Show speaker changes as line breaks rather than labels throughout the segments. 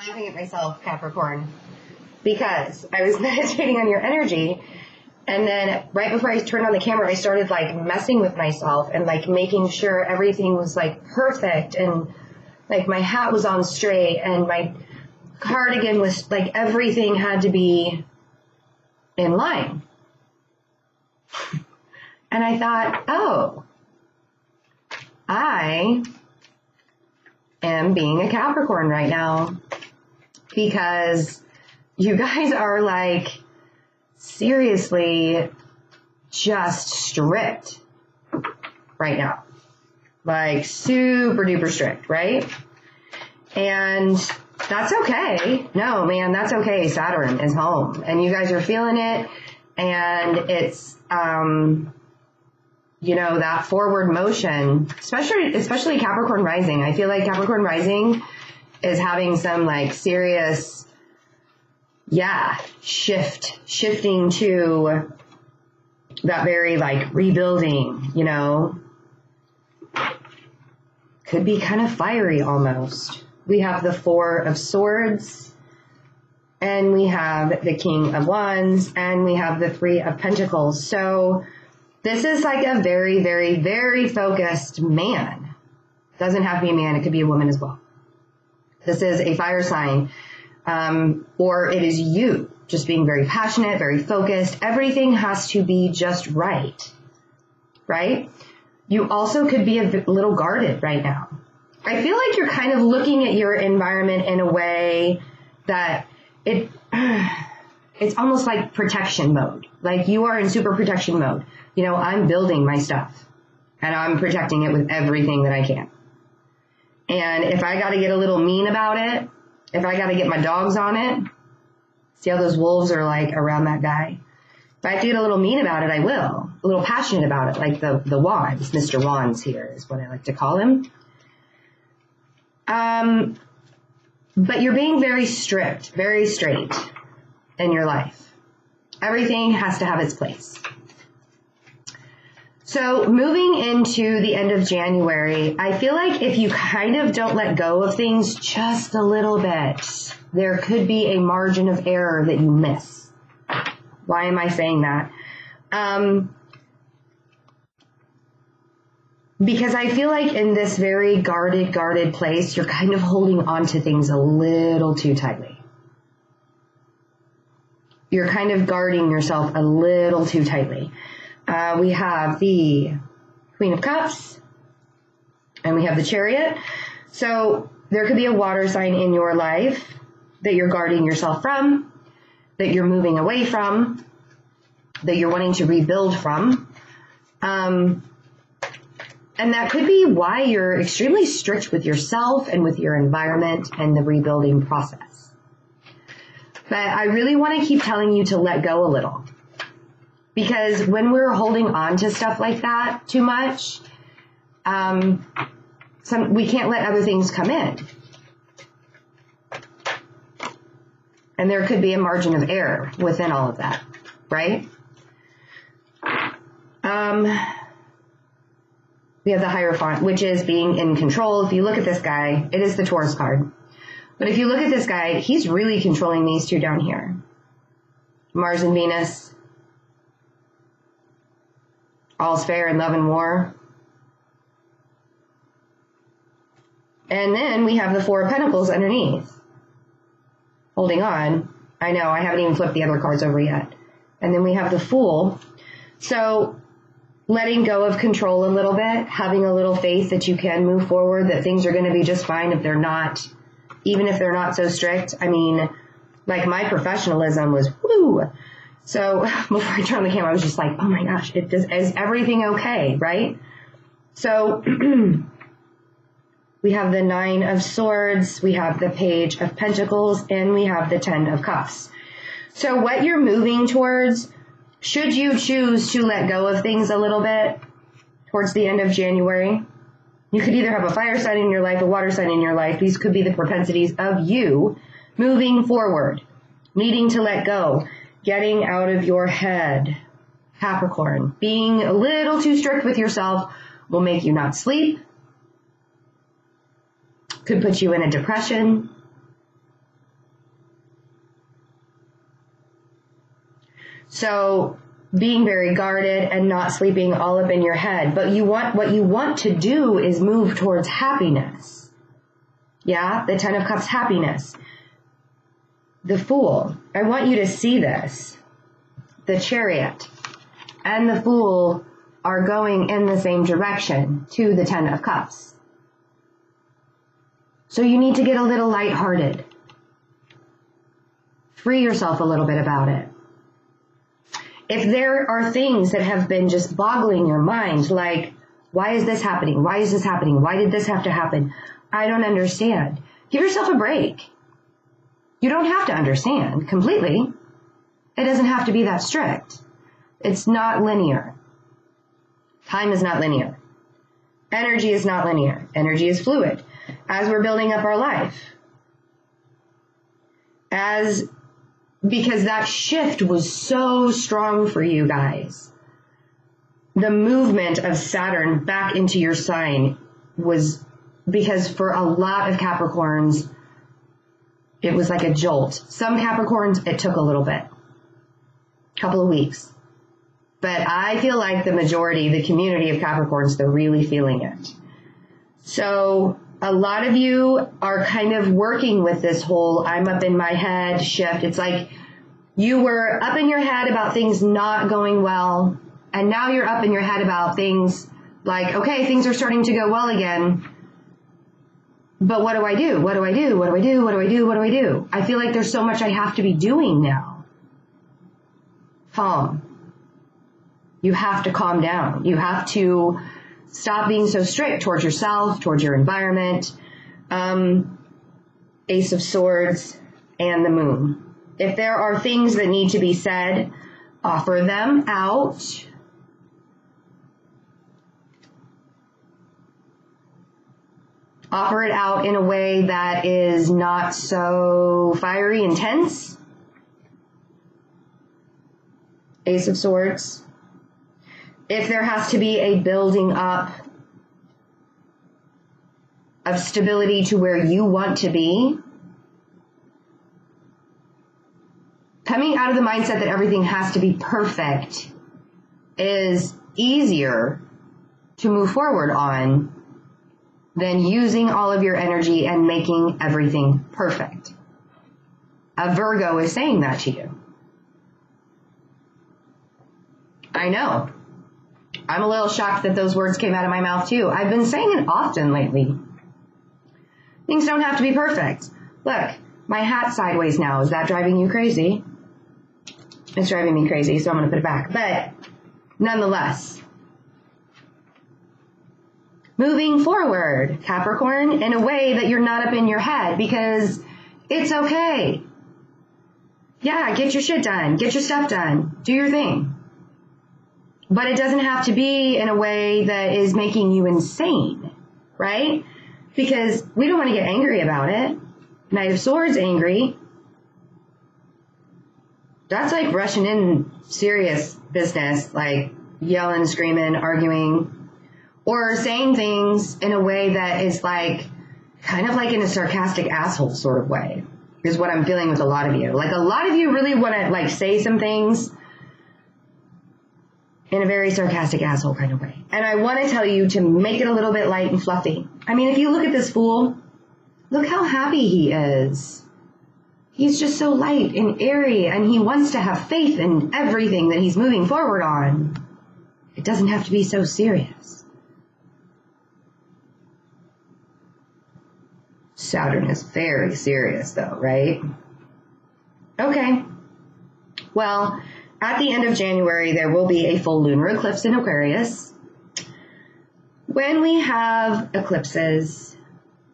laughing at myself, Capricorn, because I was meditating on your energy, and then right before I turned on the camera, I started like messing with myself and like making sure everything was like perfect, and like my hat was on straight and my cardigan was like, everything had to be in line. And I thought, oh, I am being a Capricorn right now, because you guys are like seriously just strict right now, like super duper strict, right? And that's okay. No, man, that's okay. Saturn is home and you guys are feeling it, and it's you know, that forward motion, especially Capricorn rising. I feel like Capricorn rising is having some like serious, shifting to that very like rebuilding, you know, could be kind of fiery almost. We have the Four of Swords, and we have the King of Wands, and we have the Three of Pentacles. So this is like a very, very, very focused man. Doesn't have to be a man. It could be a woman as well. This is a fire sign, or it is you just being very passionate, very focused. Everything has to be just right, right? You also could be a little guarded right now. I feel like you're kind of looking at your environment in a way that it's almost like protection mode. Like you are in super protection mode. You know, I'm building my stuff and I'm protecting it with everything that I can. And if I got to get a little mean about it, if I got to get my dogs on it, see how those wolves are like around that guy? If I have to get a little mean about it, I will. A little passionate about it, like the Wands. Mr. Wands here is what I like to call him. But you're being very strict, very straight in your life. Everything has to have its place. So moving into the end of January, I feel like if you kind of don't let go of things just a little bit, there could be a margin of error that you miss. Why am I saying that? Because I feel like in this very guarded place, you're kind of holding on to things a little too tightly. You're kind of guarding yourself a little too tightly. We have the Queen of Cups and we have the Chariot. So there could be a water sign in your life that you're guarding yourself from, that you're moving away from, that you're wanting to rebuild from. And that could be why you're extremely strict with yourself and with your environment and the rebuilding process. But I really want to keep telling you to let go a little. Because when we're holding on to stuff like that too much, we can't let other things come in. And there could be a margin of error within all of that, right? We have the Hierophant, which is being in control. If you look at this guy, it is the Taurus card. But if you look at this guy, he's really controlling these two down here. Mars and Venus. All's fair in love and war. And then we have the Four of Pentacles underneath. Holding on. I know, I haven't even flipped the other cards over yet. And then we have the Fool. So letting go of control a little bit, having a little faith that you can move forward, that things are going to be just fine if they're not, even if they're not so strict. I mean, like my professionalism was, woo. So before I turned on the camera, I was just like, oh my gosh, is everything okay, right? So we have the Nine of Swords, we have the Page of Pentacles, and we have the Ten of Cups. So what you're moving towards, should you choose to let go of things a little bit towards the end of January, you could either have a fire sign in your life, a water sign in your life. These could be the propensities of you moving forward, needing to let go. Getting out of your head, Capricorn. Being a little too strict with yourself will make you not sleep. Could put you in a depression. So being very guarded and not sleeping all up in your head. But what you want to do is move towards happiness. Yeah, the Ten of Cups, happiness. The Fool. I want you to see this. The Chariot and the Fool are going in the same direction to the Ten of Cups. So you need to get a little lighthearted. Free yourself a little bit about it. If there are things that have been just boggling your mind, like, why is this happening? Why is this happening? Why did this have to happen? I don't understand. Give yourself a break. You don't have to understand completely. It doesn't have to be that strict. It's not linear. Time is not linear. Energy is not linear. Energy is fluid. As we're building up our life, because that shift was so strong for you guys. The movement of Saturn back into your sign was because for a lot of Capricorns, it was like a jolt. Some Capricorns, it took a little bit, a couple of weeks. But I feel like the majority, the community of Capricorns, they're really feeling it. So a lot of you are kind of working with this whole I'm up in my head shift. It's like you were up in your head about things not going well, and now you're up in your head about things like, okay, things are starting to go well again, but what do I do? What do I do? What do I do? What do I do? What do I do? I feel like there's so much I have to be doing now. Calm. You have to calm down. You have to stop being so strict towards yourself, towards your environment. Ace of Swords and the Moon. If there are things that need to be said, offer them out. Offer it out in a way that is not so fiery and tense. Ace of Swords. If there has to be a building up of stability to where you want to be, coming out of the mindset that everything has to be perfect is easier to move forward on than using all of your energy and making everything perfect. A Virgo is saying that to you. I know. I'm a little shocked that those words came out of my mouth too. I've been saying it often lately. Things don't have to be perfect. Look, my hat's sideways now. Is that driving you crazy? It's driving me crazy, so I'm going to put it back. But nonetheless, moving forward, Capricorn, in a way that you're not up in your head, because it's okay. Yeah, get your shit done. Get your stuff done. Do your thing. But it doesn't have to be in a way that is making you insane, right? Because we don't want to get angry about it. Knight of Swords angry. That's like rushing in serious business, like yelling, screaming, arguing, or saying things in a way that is like, kind of like in a sarcastic asshole sort of way, is what I'm feeling with a lot of you. Like a lot of you really want to like say some things in a very sarcastic asshole kind of way. And I want to tell you to make it a little bit light and fluffy. I mean, if you look at this Fool, look how happy he is. He's just so light and airy, and he wants to have faith in everything that he's moving forward on. It doesn't have to be so serious. Saturn is very serious though, right? Okay. Well, at the end of January, there will be a full lunar eclipse in Aquarius. When we have eclipses,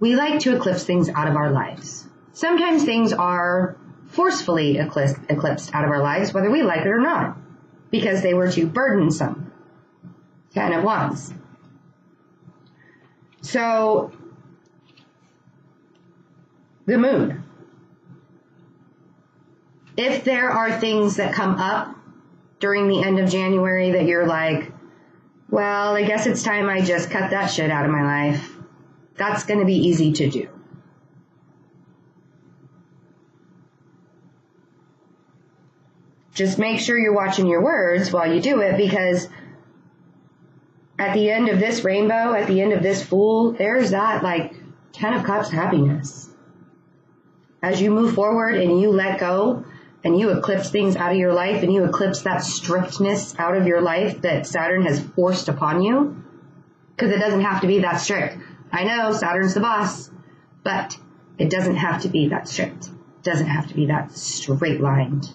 we like to eclipse things out of our lives. Sometimes things are forcefully eclipsed out of our lives, whether we like it or not, because they were too burdensome. 10 of Wands. So, the Moon. If there are things that come up during the end of January that you're like, well, I guess it's time I just cut that shit out of my life, that's going to be easy to do. Just make sure you're watching your words while you do it, because at the end of this rainbow, at the end of this Fool, there's that like 10 of Cups happiness. As you move forward and you let go and you eclipse things out of your life and you eclipse that strictness out of your life that Saturn has forced upon you, because it doesn't have to be that strict. I know Saturn's the boss, but it doesn't have to be that strict. It doesn't have to be that straight lined.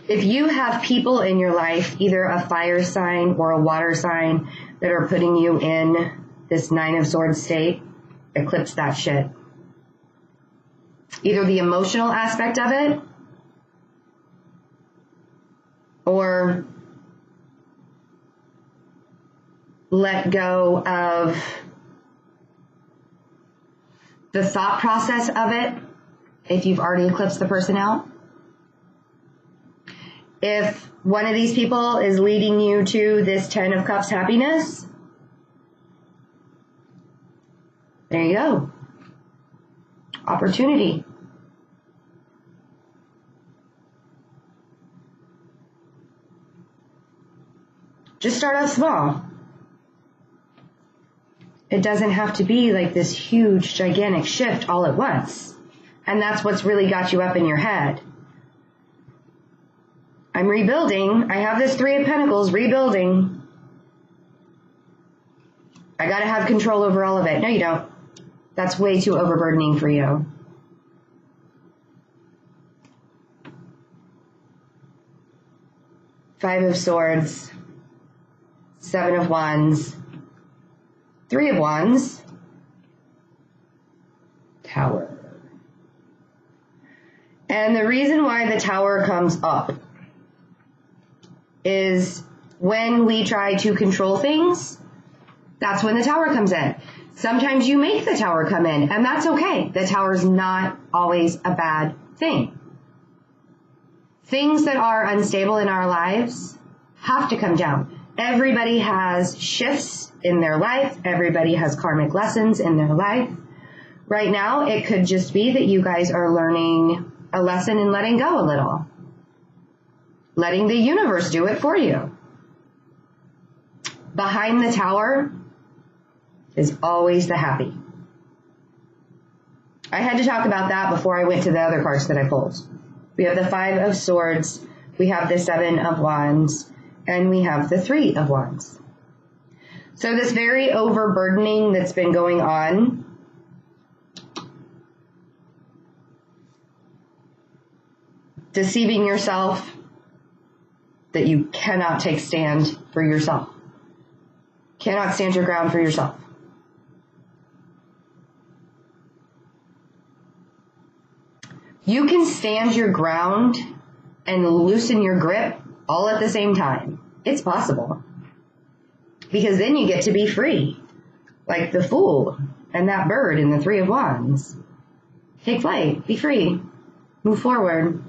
If you have people in your life, either a fire sign or a water sign, that are putting you in this 9 of Swords state, eclipse that shit. Either the emotional aspect of it, or let go of the thought process of it if you've already eclipsed the person out. If one of these people is leading you to this 10 of Cups happiness, there you go. Opportunity. Just start out small. It doesn't have to be like this huge, gigantic shift all at once. And that's what's really got you up in your head. I'm rebuilding. I have this 3 of Pentacles, rebuilding. I gotta have control over all of it. No, you don't. That's way too overburdening for you. Five of Swords, 7 of Wands, 3 of Wands, Tower. And the reason why the Tower comes up is when we try to control things, that's when the Tower comes in. Sometimes you make the Tower come in, and that's okay. The Tower is not always a bad thing. Things that are unstable in our lives have to come down. Everybody has shifts in their life. Everybody has karmic lessons in their life. Right now, it could just be that you guys are learning a lesson in letting go a little. Letting the universe do it for you. Behind the Tower is always the happy. I had to talk about that before I went to the other cards that I pulled. We have the 5 of Swords, we have the 7 of Wands, and we have the 3 of Wands. So this very overburdening that's been going on, deceiving yourself that you cannot take stand for yourself. Cannot stand your ground for yourself. You can stand your ground and loosen your grip all at the same time. It's possible. Because then you get to be free. Like the Fool and that bird in the 3 of Wands. Take flight. Be free. Move forward.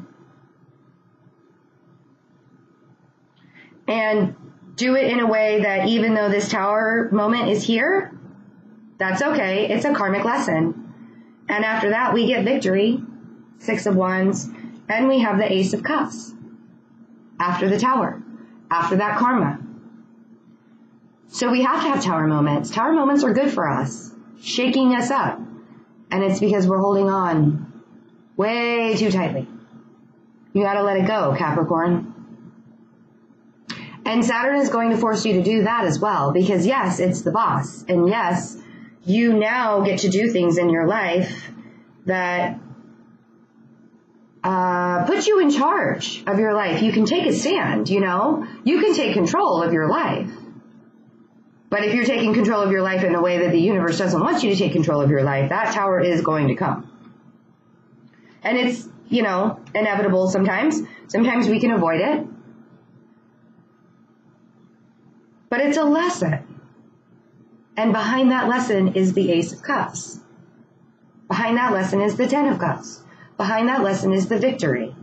And do it in a way that even though this Tower moment is here, that's okay. It's a karmic lesson. And after that, we get victory. 6 of Wands. And we have the Ace of Cups. After the Tower. After that karma. So we have to have Tower moments. Tower moments are good for us. Shaking us up. And it's because we're holding on way too tightly. You gotta let it go, Capricorn. And Saturn is going to force you to do that as well. Because yes, it's the boss. And yes, you now get to do things in your life that put you in charge of your life. You can take a stand, you know. You can take control of your life. But if you're taking control of your life in a way that the universe doesn't want you to take control of your life, that Tower is going to come. And it's, you know, inevitable sometimes. Sometimes we can avoid it. But it's a lesson. And behind that lesson is the Ace of Cups. Behind that lesson is the 10 of Cups. Behind that lesson is the victory.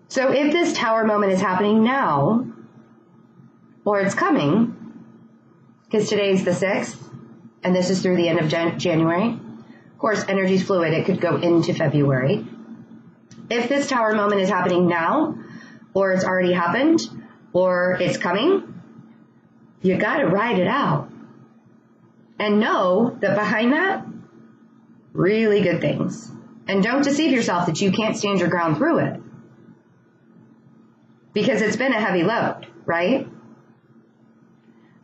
So if this Tower moment is happening now, or it's coming, because today's the 6th, and this is through the end of January. Of course, energy's fluid. It could go into February. If this tower moment is happening now, or it's already happened, or it's coming, you got to ride it out. And know that behind that, really good things. And don't deceive yourself that you can't stand your ground through it. Because it's been a heavy load, right?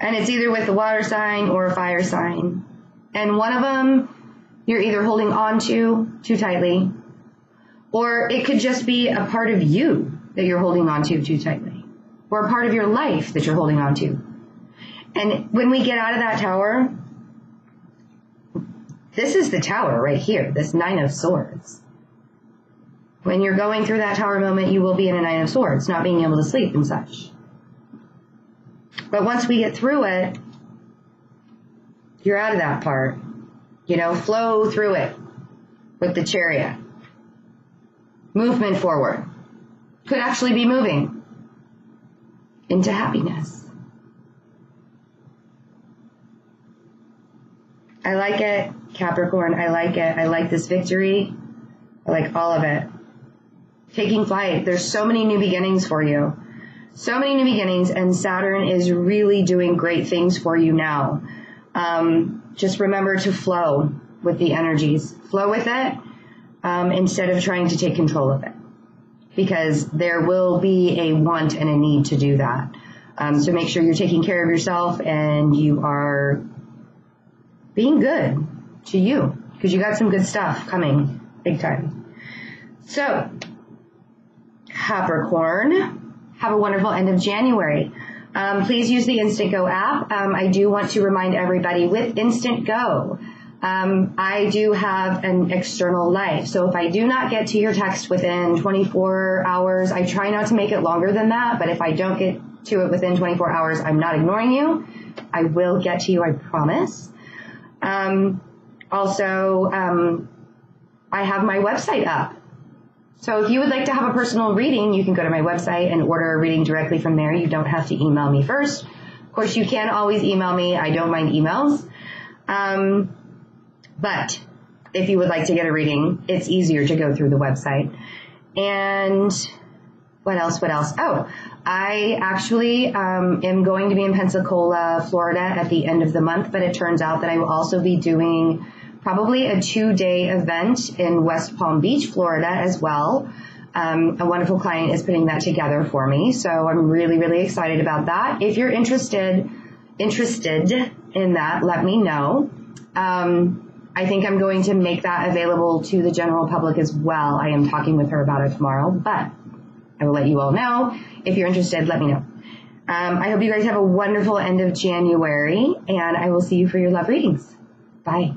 And it's either with the water sign or a fire sign. And one of them, you're either holding on to too tightly, or it could just be a part of you that you're holding on to too tightly, or a part of your life that you're holding on to. And when we get out of that tower, this is the tower right here, this 9 of Swords. When you're going through that tower moment, you will be in a 9 of Swords, not being able to sleep and such. But once we get through it, you're out of that part. You know, flow through it with the Chariot. Movement forward. Could actually be moving into happiness. I like it, Capricorn. I like it. I like this victory. I like all of it. Taking flight. There's so many new beginnings for you. So many new beginnings, and Saturn is really doing great things for you now. Just remember to flow with the energies. Flow with it instead of trying to take control of it. Because there will be a want and a need to do that. So make sure you're taking care of yourself and you are being good to you. Because you got some good stuff coming big time. So, Capricorn, have a wonderful end of January. Please use the InstantGo app. I do want to remind everybody with InstantGo, I do have an external life. So if I do not get to your text within 24 hours, I try not to make it longer than that. But if I don't get to it within 24 hours, I'm not ignoring you. I will get to you, I promise. Also, I have my website up. So if you would like to have a personal reading, you can go to my website and order a reading directly from there. You don't have to email me first. Of course, you can always email me. I don't mind emails. But if you would like to get a reading, it's easier to go through the website. And what else? Oh, I actually am going to be in Pensacola, Florida at the end of the month, but it turns out that I will also be doing probably a 2-day event in West Palm Beach, Florida as well. A wonderful client is putting that together for me, so I'm really, really excited about that. If you're interested in that, let me know. I think I'm going to make that available to the general public as well. I am talking with her about it tomorrow, but I will let you all know. If you're interested, let me know. I hope you guys have a wonderful end of January, and I will see you for your love readings. Bye.